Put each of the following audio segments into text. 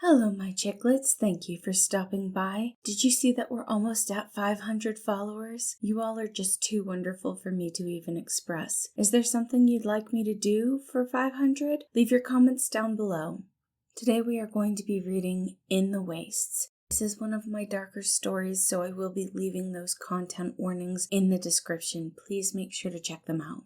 Hello, my chicklets. Thank you for stopping by. Did you see that we're almost at 500 followers? You all are just too wonderful for me to even express. Is there something you'd like me to do for 500? Leave your comments down below. Today we are going to be reading In the Wastes. This is one of my darker stories, so I will be leaving those content warnings in the description. Please make sure to check them out.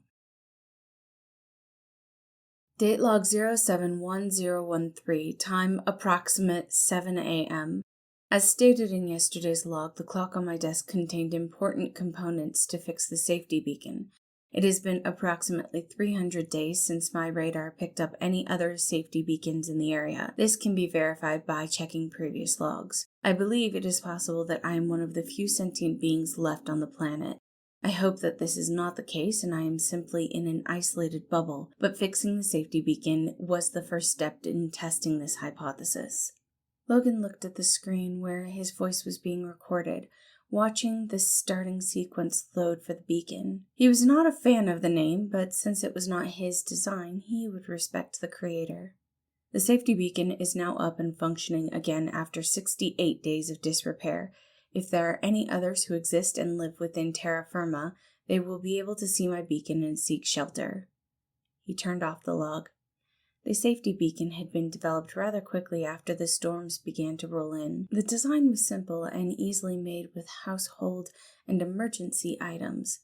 Date log 071013, time approximate 7 a.m. As stated in yesterday's log, the clock on my desk contained important components to fix the safety beacon. It has been approximately 300 days since my radar picked up any other safety beacons in the area. This can be verified by checking previous logs. I believe it is possible that I am one of the few sentient beings left on the planet. I hope that this is not the case and I am simply in an isolated bubble, but fixing the safety beacon was the first step in testing this hypothesis. Logan looked at the screen where his voice was being recorded, watching the starting sequence load for the beacon. He was not a fan of the name, but since it was not his design, he would respect the creator. The safety beacon is now up and functioning again after 68 days of disrepair. If there are any others who exist and live within terra firma, they will be able to see my beacon and seek shelter. He turned off the log. The safety beacon had been developed rather quickly after the storms began to roll in. The design was simple and easily made with household and emergency items.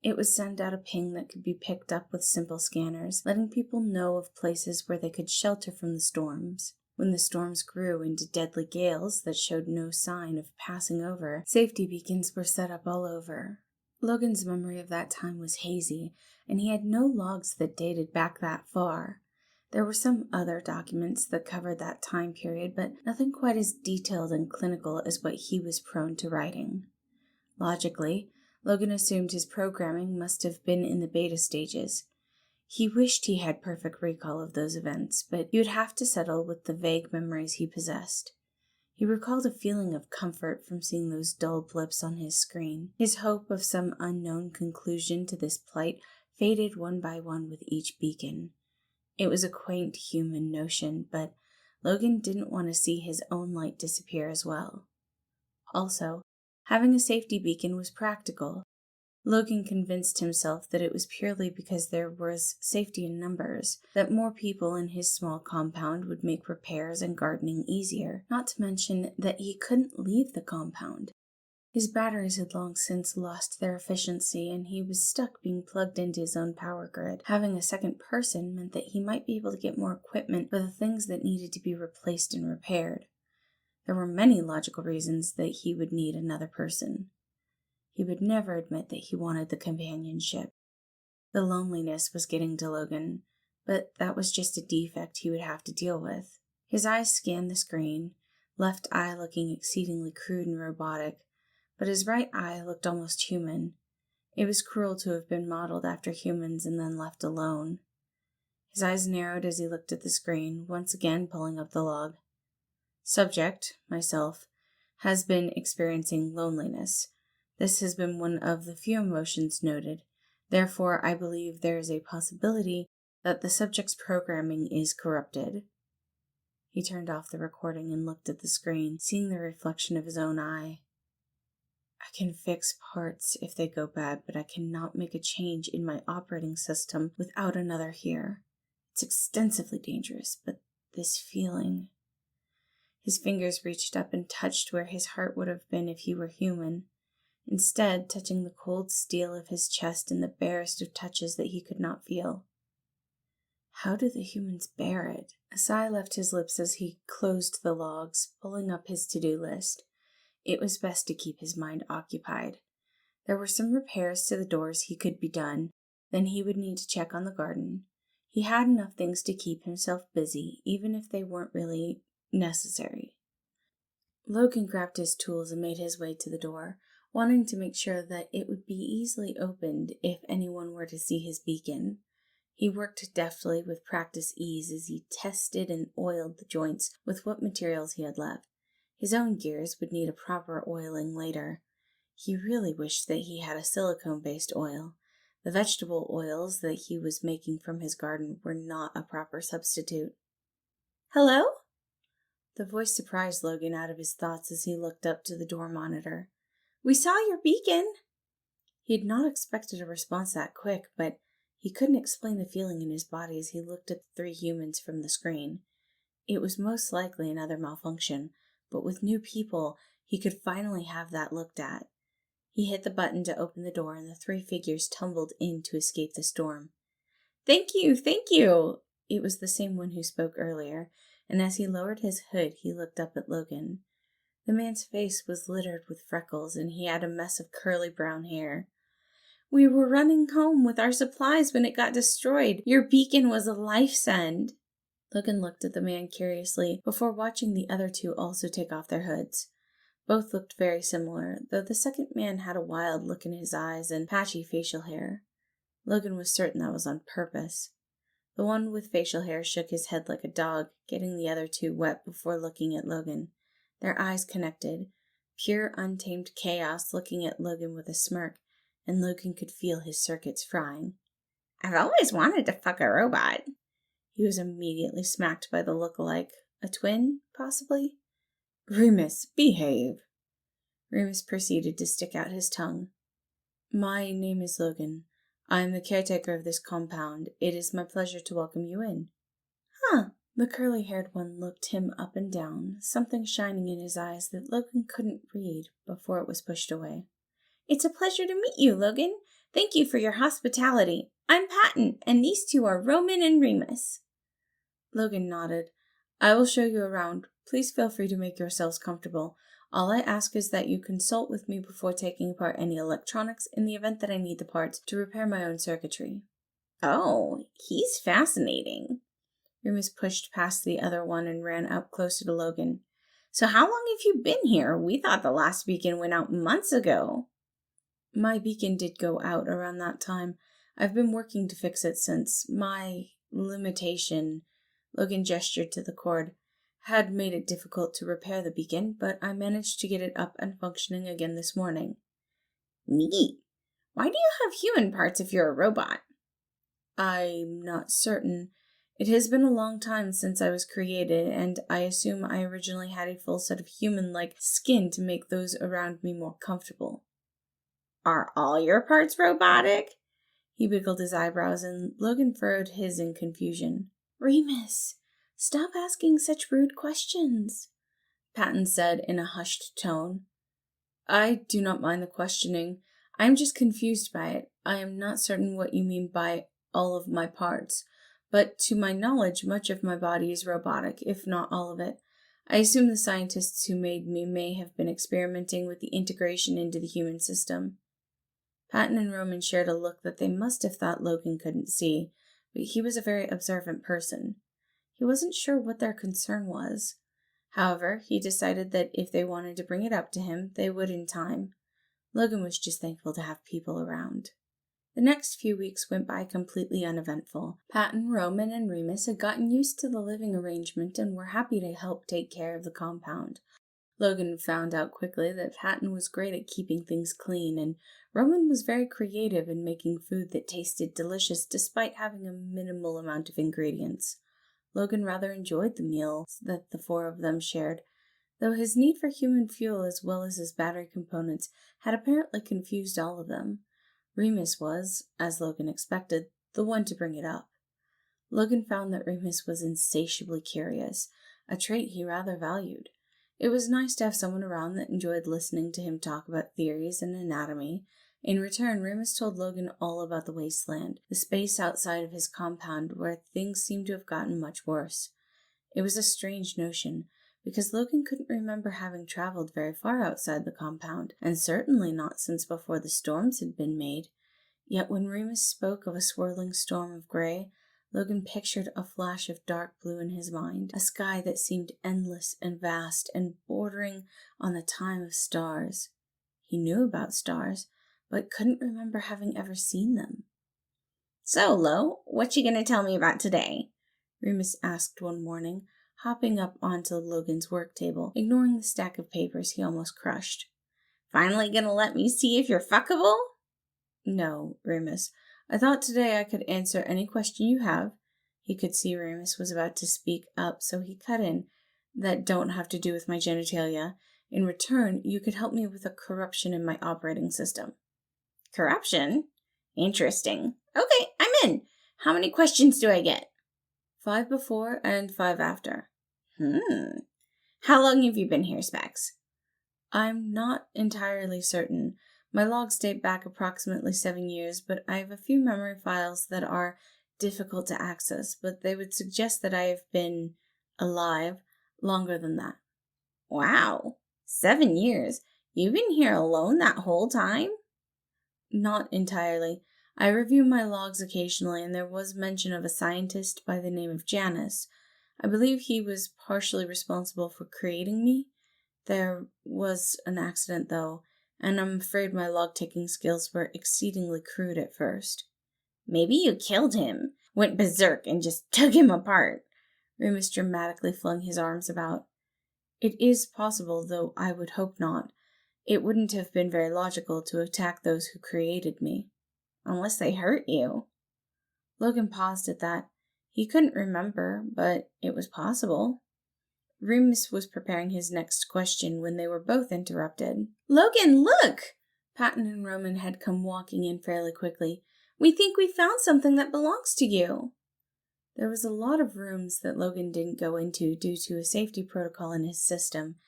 It would send out a ping that could be picked up with simple scanners, letting people know of places where they could shelter from the storms. When the storms grew into deadly gales that showed no sign of passing over, safety beacons were set up all over. Logan's memory of that time was hazy, and he had no logs that dated back that far. There were some other documents that covered that time period, but nothing quite as detailed and clinical as what he was prone to writing. Logically, Logan assumed his programming must have been in the beta stages. He wished he had perfect recall of those events, but he would have to settle with the vague memories he possessed. He recalled a feeling of comfort from seeing those dull blips on his screen. His hope of some unknown conclusion to this plight faded one by one with each beacon. It was a quaint human notion, but Logan didn't want to see his own light disappear as well. Also, having a safety beacon was practical. Logan convinced himself that it was purely because there was safety in numbers, that more people in his small compound would make repairs and gardening easier, not to mention that he couldn't leave the compound. His batteries had long since lost their efficiency, and he was stuck being plugged into his own power grid. Having a second person meant that he might be able to get more equipment for the things that needed to be replaced and repaired. There were many logical reasons that he would need another person. He would never admit that he wanted the companionship. The loneliness was getting to Logan, but that was just a defect he would have to deal with. His eyes scanned the screen, left eye looking exceedingly crude and robotic, but his right eye looked almost human. It was cruel to have been modeled after humans and then left alone. His eyes narrowed as he looked at the screen, once again pulling up the log. Subject, myself, has been experiencing loneliness. This has been one of the few emotions noted. Therefore, I believe there is a possibility that the subject's programming is corrupted. He turned off the recording and looked at the screen, seeing the reflection of his own eye. I can fix parts if they go bad, but I cannot make a change in my operating system without another here. It's extensively dangerous, but this feeling... His fingers reached up and touched where his heart would have been if he were human. Instead, touching the cold steel of his chest in the barest of touches that he could not feel. How do the humans bear it? A sigh left his lips as he closed the logs, pulling up his to-do list. It was best to keep his mind occupied. There were some repairs to the doors he could be done, then he would need to check on the garden. He had enough things to keep himself busy, even if they weren't really necessary. Logan grabbed his tools and made his way to the door, wanting to make sure that it would be easily opened if anyone were to see his beacon. He worked deftly with practice ease as he tested and oiled the joints with what materials he had left. His own gears would need a proper oiling later. He really wished that he had a silicone-based oil. The vegetable oils that he was making from his garden were not a proper substitute. "Hello?" The voice surprised Logan out of his thoughts as he looked up to the door monitor. "We saw your beacon!" He had not expected a response that quick, but he couldn't explain the feeling in his body as he looked at the 3 humans from the screen. It was most likely another malfunction, but with new people, he could finally have that looked at. He hit the button to open the door, and the 3 figures tumbled in to escape the storm. "Thank you, thank you!" It was the same one who spoke earlier, and as he lowered his hood, he looked up at Logan. The man's face was littered with freckles, and he had a mess of curly brown hair. "We were running home with our supplies when it got destroyed. Your beacon was a lifesend." Logan looked at the man curiously before watching the other 2 also take off their hoods. Both looked very similar, though the second man had a wild look in his eyes and patchy facial hair. Logan was certain that was on purpose. The one with facial hair shook his head like a dog, getting the other 2 wet before looking at Logan. Their eyes connected, pure untamed chaos looking at Logan with a smirk, and Logan could feel his circuits frying. "I've always wanted to fuck a robot." He was immediately smacked by the look-alike. A twin, possibly? "Remus, behave." Remus proceeded to stick out his tongue. "My name is Logan. I am the caretaker of this compound. It is my pleasure to welcome you in." "Huh." The curly-haired one looked him up and down, something shining in his eyes that Logan couldn't read before it was pushed away. "It's a pleasure to meet you, Logan. Thank you for your hospitality. I'm Patton, and these 2 are Roman and Remus." Logan nodded. "I will show you around. Please feel free to make yourselves comfortable. All I ask is that you consult with me before taking apart any electronics in the event that I need the parts to repair my own circuitry." "Oh, he's fascinating." Remus pushed past the other one and ran up closer to Logan. "So how long have you been here? We thought the last beacon went out months ago." "My beacon did go out around that time. I've been working to fix it since. My limitation," Logan gestured to the cord, "had made it difficult to repair the beacon, but I managed to get it up and functioning again this morning." "Neat. Why do you have human parts if you're a robot?" "I'm not certain. It has been a long time since I was created, and I assume I originally had a full set of human-like skin to make those around me more comfortable." "Are all your parts robotic?" He wiggled his eyebrows, and Logan furrowed his in confusion. "Remus, stop asking such rude questions," Patton said in a hushed tone. "I do not mind the questioning. I am just confused by it. I am not certain what you mean by all of my parts, but to my knowledge, much of my body is robotic, if not all of it. I assume the scientists who made me may have been experimenting with the integration into the human system." Patton and Roman shared a look that they must have thought Logan couldn't see, but he was a very observant person. He wasn't sure what their concern was. However, he decided that if they wanted to bring it up to him, they would in time. Logan was just thankful to have people around. The next few weeks went by completely uneventful. Patton, Roman, and Remus had gotten used to the living arrangement and were happy to help take care of the compound. Logan found out quickly that Patton was great at keeping things clean, and Roman was very creative in making food that tasted delicious despite having a minimal amount of ingredients. Logan rather enjoyed the meals that the 4 of them shared, though his need for human fuel as well as his battery components had apparently confused all of them. Remus was, as Logan expected, the one to bring it up. Logan found that Remus was insatiably curious, a trait he rather valued. It was nice to have someone around that enjoyed listening to him talk about theories and anatomy. In return, Remus told Logan all about the wasteland, the space outside of his compound where things seemed to have gotten much worse. It was a strange notion, because Logan couldn't remember having traveled very far outside the compound, and certainly not since before the storms had been made. Yet when Remus spoke of a swirling storm of gray, Logan pictured a flash of dark blue in his mind, a sky that seemed endless and vast and bordering on the time of stars. He knew about stars, but couldn't remember having ever seen them. "So, Lo, what you gonna tell me about today?" Remus asked one morning, hopping up onto Logan's work table, ignoring the stack of papers he almost crushed. "Finally gonna let me see if you're fuckable?" "No, Remus. I thought today I could answer any question you have." He could see Remus was about to speak up, so he cut in. that don't have to do with my genitalia. In return, you could help me with a corruption in my operating system." "Corruption? Interesting. Okay, I'm in. How many questions do I get?" 5 before and 5 after. How long have you been here, Specs?" I'm not entirely certain. My logs date back approximately 7 years, but I have a few memory files that are difficult to access, but they would suggest that I have been alive longer than that. Wow, 7 years? You've been here alone that whole time? Not entirely. I review my logs occasionally, and there was mention of a scientist by the name of Janus. I believe he was partially responsible for creating me. There was an accident, though, and I'm afraid my log-taking skills were exceedingly crude at first. "Maybe you killed him, went berserk, and just took him apart." Remus dramatically flung his arms about. "It is possible, though I would hope not. It wouldn't have been very logical to attack those who created me." "Unless they hurt you." Logan paused at that. He couldn't remember, but it was possible. Remus was preparing his next question when they were both interrupted. "Logan, look!" Patton and Roman had come walking in fairly quickly. "We think we found something that belongs to you." There was a lot of rooms that Logan didn't go into due to a safety protocol in his system.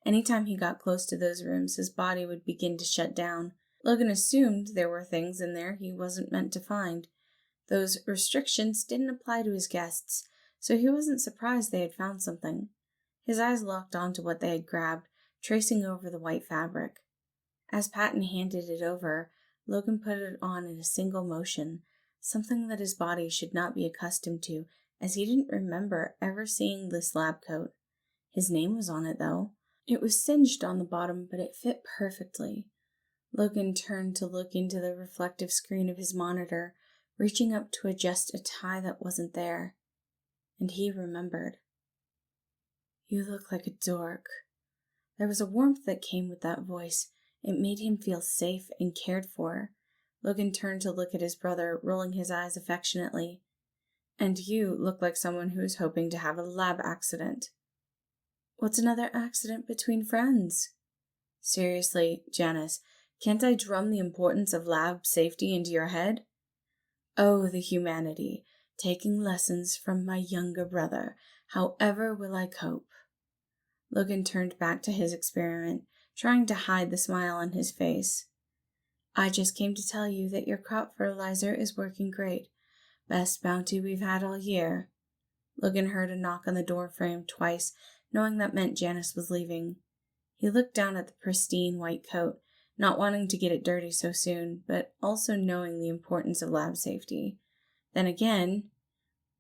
Anytime he got close to those rooms, his body would begin to shut down. Logan assumed there were things in there he wasn't meant to find. Those restrictions didn't apply to his guests, so he wasn't surprised they had found something. His eyes locked onto what they had grabbed, tracing over the white fabric. As Patton handed it over, Logan put it on in a single motion, something that his body should not be accustomed to, as he didn't remember ever seeing this lab coat. His name was on it, though. It was singed on the bottom, but it fit perfectly. Logan turned to look into the reflective screen of his monitor, reaching up to adjust a tie that wasn't there. And he remembered. "You look like a dork." There was a warmth that came with that voice. It made him feel safe and cared for. Logan turned to look at his brother, rolling his eyes affectionately. "And you look like someone who's hoping to have a lab accident." "What's another accident between friends?" "Seriously, Janice, can't I drum the importance of lab safety into your head?" "Oh, the humanity, taking lessons from my younger brother. However will I cope?" Logan turned back to his experiment, trying to hide the smile on his face. "I just came to tell you that your crop fertilizer is working great. Best bounty we've had all year." Logan heard a knock on the door frame twice, knowing that meant Janice was leaving. He looked down at the pristine white coat, not wanting to get it dirty so soon, but also knowing the importance of lab safety. Then again,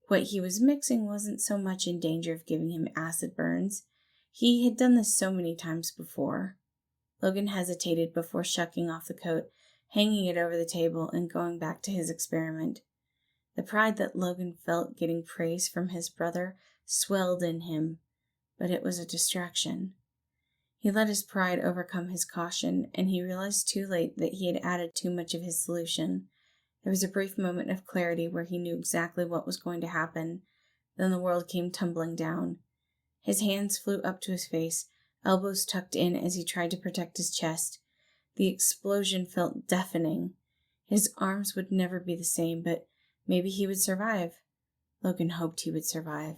what he was mixing wasn't so much in danger of giving him acid burns. He had done this so many times before. Logan hesitated before shucking off the coat, hanging it over the table, and going back to his experiment. The pride that Logan felt getting praise from his brother swelled in him, but it was a distraction. He let his pride overcome his caution, and he realized too late that he had added too much of his solution. There was a brief moment of clarity where he knew exactly what was going to happen. Then the world came tumbling down. His hands flew up to his face, elbows tucked in as he tried to protect his chest. The explosion felt deafening. His arms would never be the same, but maybe he would survive. Logan hoped he would survive.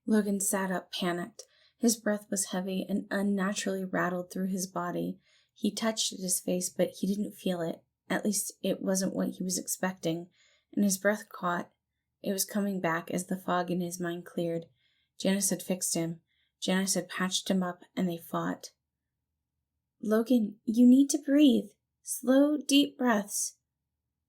Logan sat up, panicked. His breath was heavy and unnaturally rattled through his body. He touched at his face, but he didn't feel it. At least it wasn't what he was expecting, and his breath caught. It was coming back as the fog in his mind cleared. Janice had fixed him. Janice had patched him up, and they fought. "Logan, you need to breathe. Slow, deep breaths."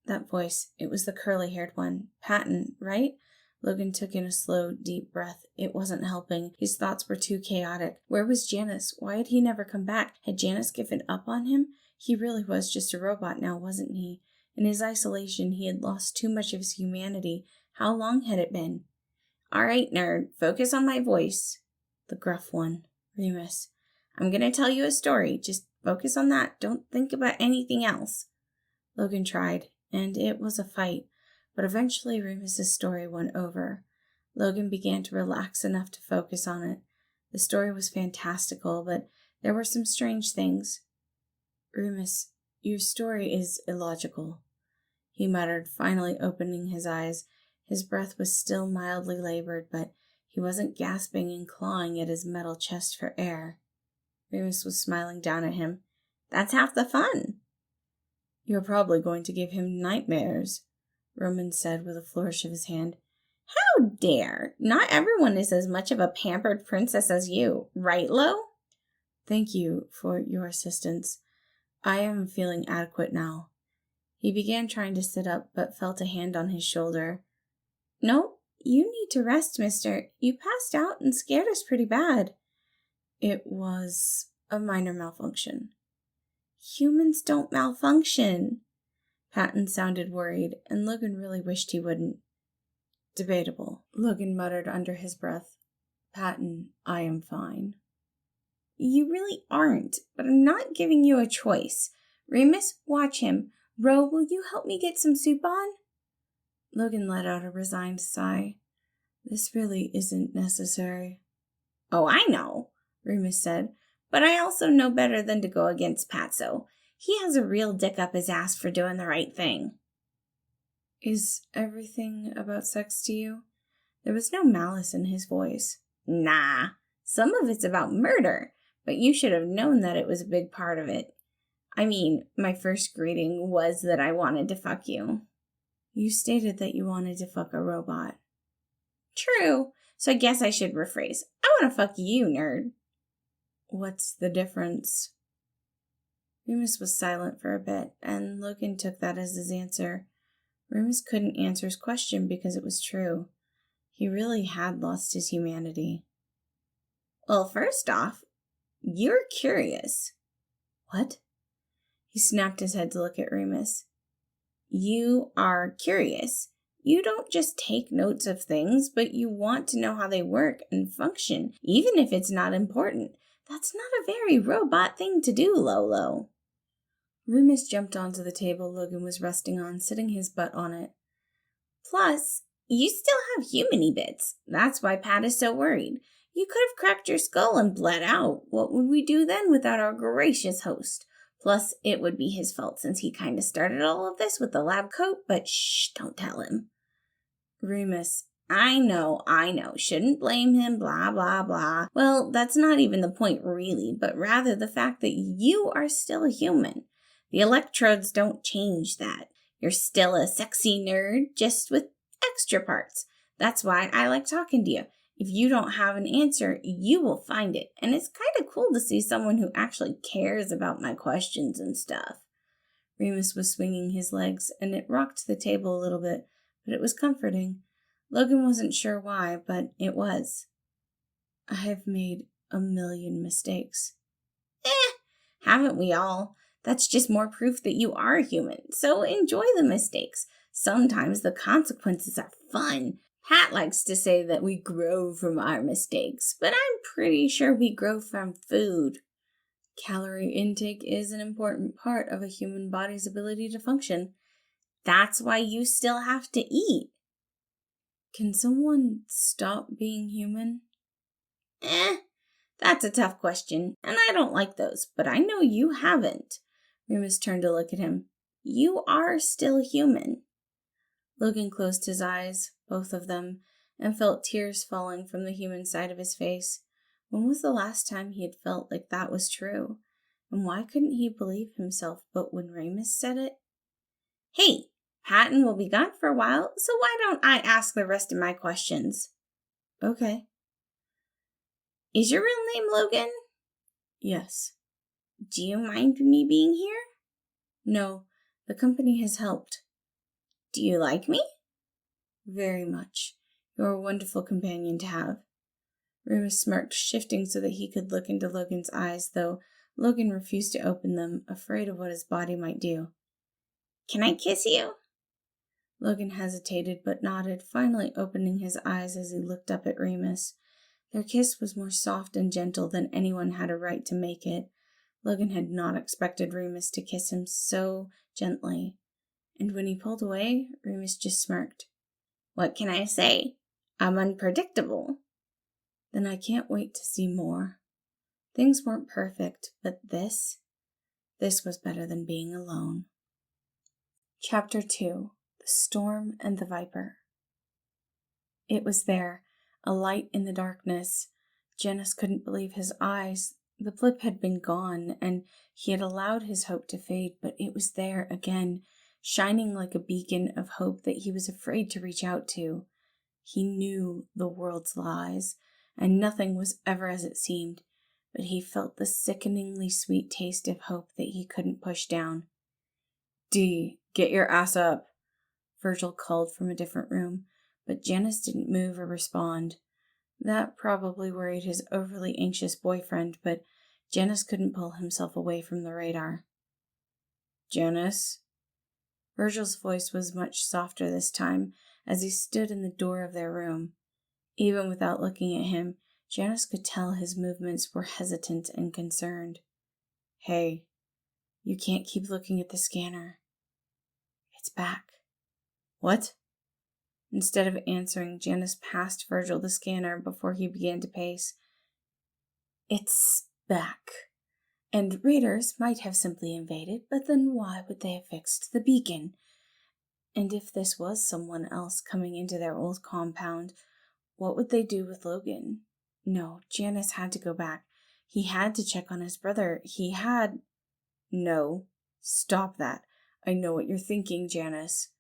That voice, it was the curly-haired one. Patton, right? Logan took in a slow, deep breath. It wasn't helping. His thoughts were too chaotic. Where was Janice? Why had he never come back? Had Janice given up on him? He really was just a robot now, wasn't he? In his isolation, he had lost too much of his humanity. How long had it been? "All right, nerd, focus on my voice." The gruff one. Remus. "I'm gonna tell you a story. Just focus on that. Don't think about anything else." Logan tried, and it was a fight, but eventually Remus's story won over. Logan began to relax enough to focus on it. The story was fantastical, but there were some strange things. Remus, your story is illogical, he muttered, finally opening his eyes. His breath was still mildly labored, but he wasn't gasping and clawing at his metal chest for air. Remus was smiling down at him. That's half the fun. You're probably going to give him nightmares, Roman said with a flourish of his hand. How dare! Not everyone is as much of a pampered princess as you, right, Lo? Thank you for your assistance. I am feeling adequate now. He began trying to sit up, but felt a hand on his shoulder. No, you need to rest, mister. You passed out and scared us pretty bad. It was a minor malfunction. Humans don't malfunction. Patton sounded worried, and Logan really wished he wouldn't. Debatable, Logan muttered under his breath. Patton, I am fine. You really aren't, but I'm not giving you a choice. Remus, watch him. Ro, will you help me get some soup on? Logan let out a resigned sigh. This really isn't necessary. Oh, I know, Remus said, but I also know better than to go against Patso. He has a real dick up his ass for doing the right thing. Is everything about sex to you? There was no malice in his voice. Nah, some of it's about murder, but you should have known that it was a big part of it. I mean, my first greeting was that I wanted to fuck you. You stated that you wanted to fuck a robot. True, so I guess I should rephrase. I want to fuck you, nerd. What's the difference? Remus was silent for a bit, and Logan took that as his answer. Remus couldn't answer his question because it was true. He really had lost his humanity. Well, first off, you're curious. What? He snapped his head to look at Remus. You are curious. You don't just take notes of things, but you want to know how they work and function, even if it's not important. That's not a very robot thing to do, Lolo. Remus jumped onto the table Logan was resting on, sitting his butt on it. Plus, you still have human-y bits. That's why Pat is so worried. You could have cracked your skull and bled out. What would we do then without our gracious host? Plus, it would be his fault since he kind of started all of this with the lab coat, but shh, don't tell him. Remus, I know. Shouldn't blame him, blah, blah, blah. Well, that's not even the point really, but rather the fact that you are still a human. The electrodes don't change that. You're still a sexy nerd, just with extra parts. That's why I like talking to you. If you don't have an answer, you will find it. And it's kind of cool to see someone who actually cares about my questions and stuff. Remus was swinging his legs, and it rocked the table a little bit, but it was comforting. Logan wasn't sure why, but it was. I have made a million mistakes. Haven't we all? That's just more proof that you are human, so enjoy the mistakes. Sometimes the consequences are fun. Pat likes to say that we grow from our mistakes, but I'm pretty sure we grow from food. Calorie intake is an important part of a human body's ability to function. That's why you still have to eat. Can someone stop being human? That's a tough question, and I don't like those, but I know you haven't. Remus turned to look at him. You are still human. Logan closed his eyes, both of them, and felt tears falling from the human side of his face. When was the last time he had felt like that was true? And why couldn't he believe himself but when Remus said it? Hey, Patton will be gone for a while, so why don't I ask the rest of my questions? Okay. Is your real name Logan? Yes. Do you mind me being here? No, the company has helped. Do you like me? Very much. You're a wonderful companion to have. Remus smirked, shifting so that he could look into Logan's eyes, though Logan refused to open them, afraid of what his body might do. Can I kiss you? Logan hesitated but nodded, finally opening his eyes as he looked up at Remus. Their kiss was more soft and gentle than anyone had a right to make it. Logan had not expected Remus to kiss him so gently. And when he pulled away, Remus just smirked. What can I say? I'm unpredictable. Then I can't wait to see more. Things weren't perfect, but this was better than being alone. Chapter 2: The Storm and the Viper. It was there, a light in the darkness. Janice couldn't believe his eyes. The blip had been gone, and he had allowed his hope to fade, but it was there again, shining like a beacon of hope that he was afraid to reach out to. He knew the world's lies, and nothing was ever as it seemed, but he felt the sickeningly sweet taste of hope that he couldn't push down. "Dee, get your ass up," Virgil called from a different room, but Janice didn't move or respond. That probably worried his overly anxious boyfriend, but Janice couldn't pull himself away from the radar. "Janice?" Virgil's voice was much softer this time as he stood in the door of their room. Even without looking at him, Janice could tell his movements were hesitant and concerned. "Hey, you can't keep looking at the scanner. It's back." "What?" Instead of answering, Janice passed Virgil the scanner before he began to pace. "It's back. And raiders might have simply invaded, but then why would they have fixed the beacon? And if this was someone else coming into their old compound, what would they do with Logan? No, Janice had to go back. He had to check on his brother. No, stop that. I know what you're thinking, Janice."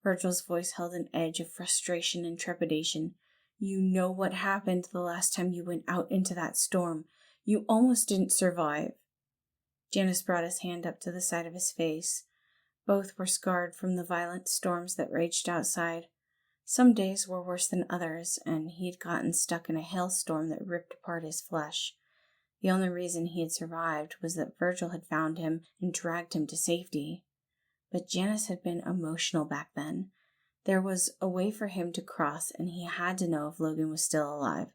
Virgil's voice held an edge of frustration and trepidation. "You know what happened the last time you went out into that storm. You almost didn't survive." Janice brought his hand up to the side of his face. Both were scarred from the violent storms that raged outside. Some days were worse than others, and he had gotten stuck in a hailstorm that ripped apart his flesh. The only reason he had survived was that Virgil had found him and dragged him to safety. But Janice had been emotional back then. There was a way for him to cross, and he had to know if Logan was still alive.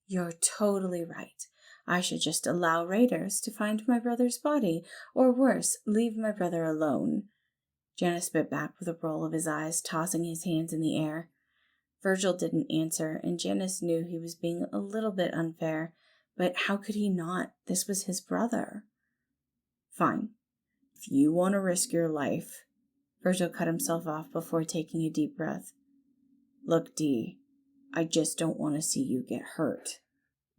"You're totally right. I should just allow raiders to find my brother's body, or worse, leave my brother alone." Janice bit back with a roll of his eyes, tossing his hands in the air. Virgil didn't answer, and Janice knew he was being a little bit unfair, but how could he not? This was his brother. "Fine. If you want to risk your life," Virgil cut himself off before taking a deep breath. "Look, Dee, I just don't want to see you get hurt."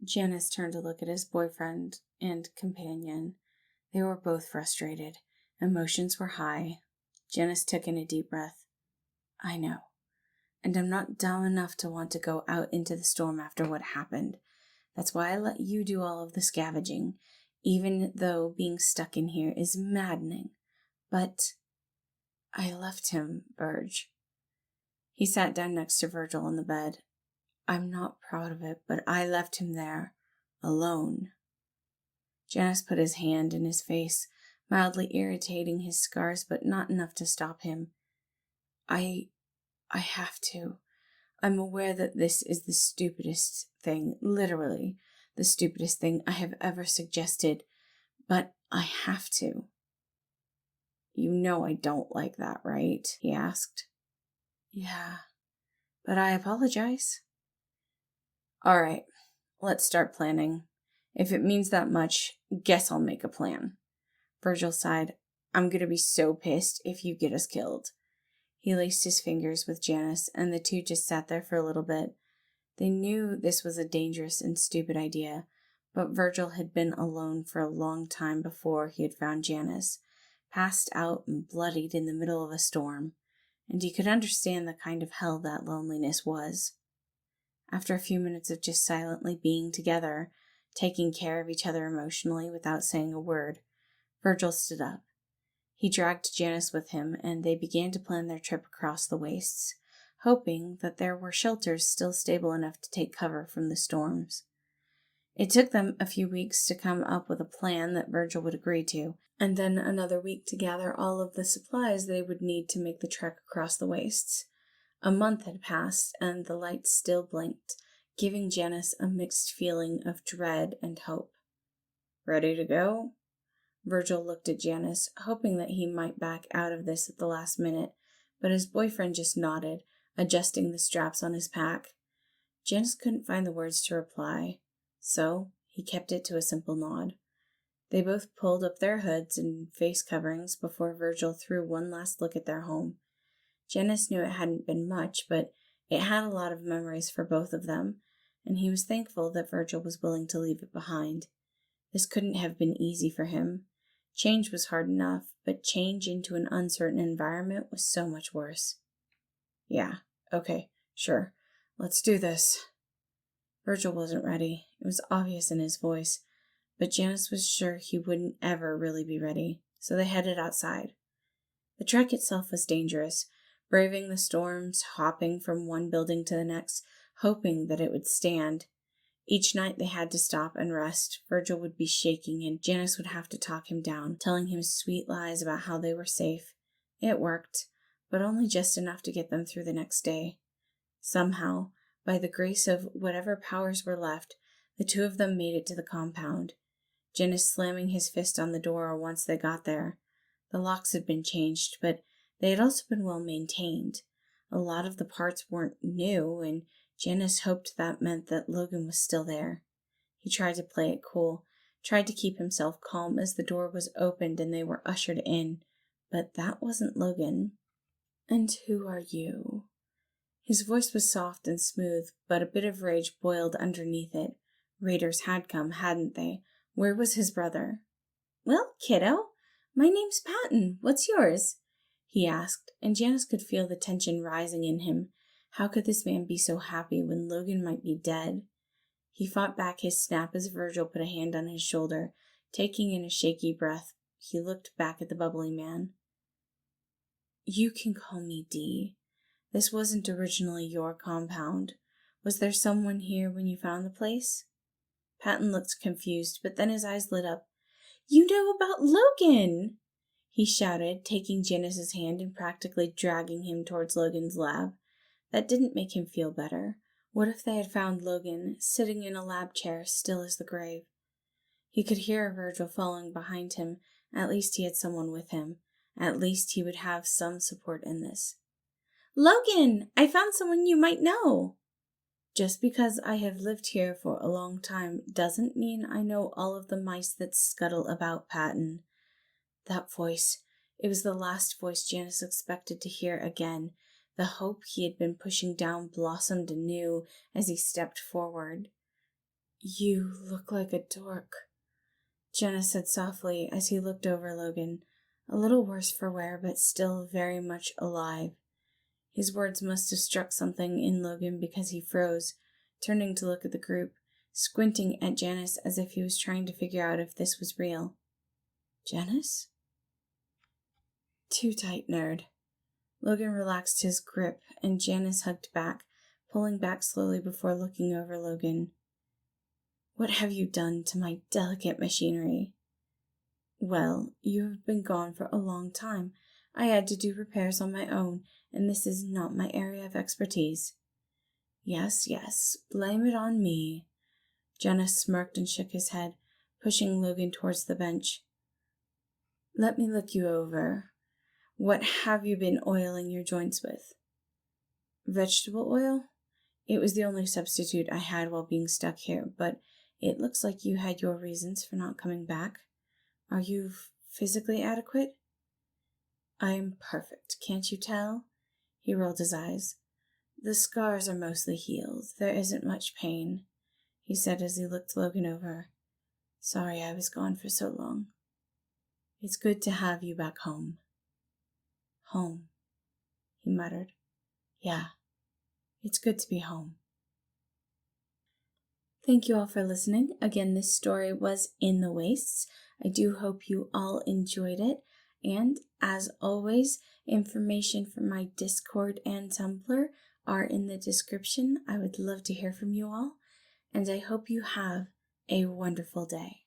Janice turned to look at his boyfriend and companion. They were both frustrated. Emotions were high. Janice took in a deep breath. "I know. And I'm not dumb enough to want to go out into the storm after what happened. That's why I let you do all of the scavenging, even though being stuck in here is maddening. But I left him, Virg." He sat down next to Virgil on the bed. "I'm not proud of it, but I left him there, alone." Janice put his hand in his face, mildly irritating his scars, but not enough to stop him. I have to. I'm aware that this is the stupidest thing, literally the stupidest thing I have ever suggested, but I have to." "You know I don't like that, right?" he asked. "Yeah, but I apologize." "All right, let's start planning. If it means that much, guess I'll make a plan." Virgil sighed. "I'm gonna be so pissed if you get us killed." He laced his fingers with Janice, and the two just sat there for a little bit. They knew this was a dangerous and stupid idea, but Virgil had been alone for a long time before he had found Janice, passed out and bloodied in the middle of a storm, and he could understand the kind of hell that loneliness was. After a few minutes of just silently being together, taking care of each other emotionally without saying a word, Virgil stood up. He dragged Janice with him, and they began to plan their trip across the wastes, hoping that there were shelters still stable enough to take cover from the storms. It took them a few weeks to come up with a plan that Virgil would agree to, and then another week to gather all of the supplies they would need to make the trek across the wastes. A month had passed, and the lights still blinked, giving Janice a mixed feeling of dread and hope. "Ready to go?" Virgil looked at Janice, hoping that he might back out of this at the last minute, but his boyfriend just nodded, adjusting the straps on his pack. Janice couldn't find the words to reply, so he kept it to a simple nod. They both pulled up their hoods and face coverings before Virgil threw one last look at their home. Janice knew it hadn't been much, but it had a lot of memories for both of them, and he was thankful that Virgil was willing to leave it behind. This couldn't have been easy for him. Change was hard enough, but change into an uncertain environment was so much worse. Yeah, okay, sure. Let's do this. Virgil wasn't ready. It was obvious in his voice, but Janice was sure he wouldn't ever really be ready, so they headed outside. The trek itself was dangerous, braving the storms, hopping from one building to the next, hoping that it would stand. Each night they had to stop and rest. Virgil would be shaking and Janice would have to talk him down, telling him sweet lies about how they were safe. It worked, but only just enough to get them through the next day. Somehow, by the grace of whatever powers were left, the two of them made it to the compound. Janice slamming his fist on the door once they got there. The locks had been changed, but they had also been well maintained. A lot of the parts weren't new, and Janice hoped that meant that Logan was still there. He tried to play it cool, tried to keep himself calm as the door was opened and they were ushered in, but that wasn't Logan. "And who are you?" His voice was soft and smooth, but a bit of rage boiled underneath it. Raiders had come, hadn't they? Where was his brother? "Well, kiddo, my name's Patton. What's yours?" he asked, and Janice could feel the tension rising in him. How could this man be so happy when Logan might be dead? He fought back his snap as Virgil put a hand on his shoulder. Taking in a shaky breath, he looked back at the bubbly man. "You can call me Dee. This wasn't originally your compound. Was there someone here when you found the place?" Patton looked confused, but then his eyes lit up. "You know about Logan!" he shouted, taking Janice's hand and practically dragging him towards Logan's lab. That didn't make him feel better. What if they had found Logan sitting in a lab chair, still as the grave? He could hear Virgil following behind him. At least he had someone with him. At least he would have some support in this. "Logan, I found someone you might know." "Just because I have lived here for a long time doesn't mean I know all of the mice that scuttle about, Patton." That voice, it was the last voice Janice expected to hear again. The hope he had been pushing down blossomed anew as he stepped forward. "You look like a dork," Janice said softly as he looked over Logan, a little worse for wear but still very much alive. His words must have struck something in Logan because he froze, turning to look at the group, squinting at Janice as if he was trying to figure out if this was real. "Janice?" "Too tight, nerd." Logan relaxed his grip, and Janice hugged back, pulling back slowly before looking over Logan. "What have you done to my delicate machinery?" "Well, you have been gone for a long time. I had to do repairs on my own, and this is not my area of expertise." Yes, blame it on me." Janice smirked and shook his head, pushing Logan towards the bench. "Let me look you over. What have you been oiling your joints with?" "Vegetable oil? It was the only substitute I had while being stuck here, but it looks like you had your reasons for not coming back. Are you physically adequate?" "I am perfect, can't you tell?" He rolled his eyes. "The scars are mostly healed. There isn't much pain," he said as he looked Logan over. "Sorry I was gone for so long. It's good to have you back home." "Home," he muttered. "Yeah, it's good to be home." Thank you all for listening. Again, this story was In the Wastes. I do hope you all enjoyed it. And as always, information for my Discord and Tumblr are in the description. I would love to hear from you all. And I hope you have a wonderful day.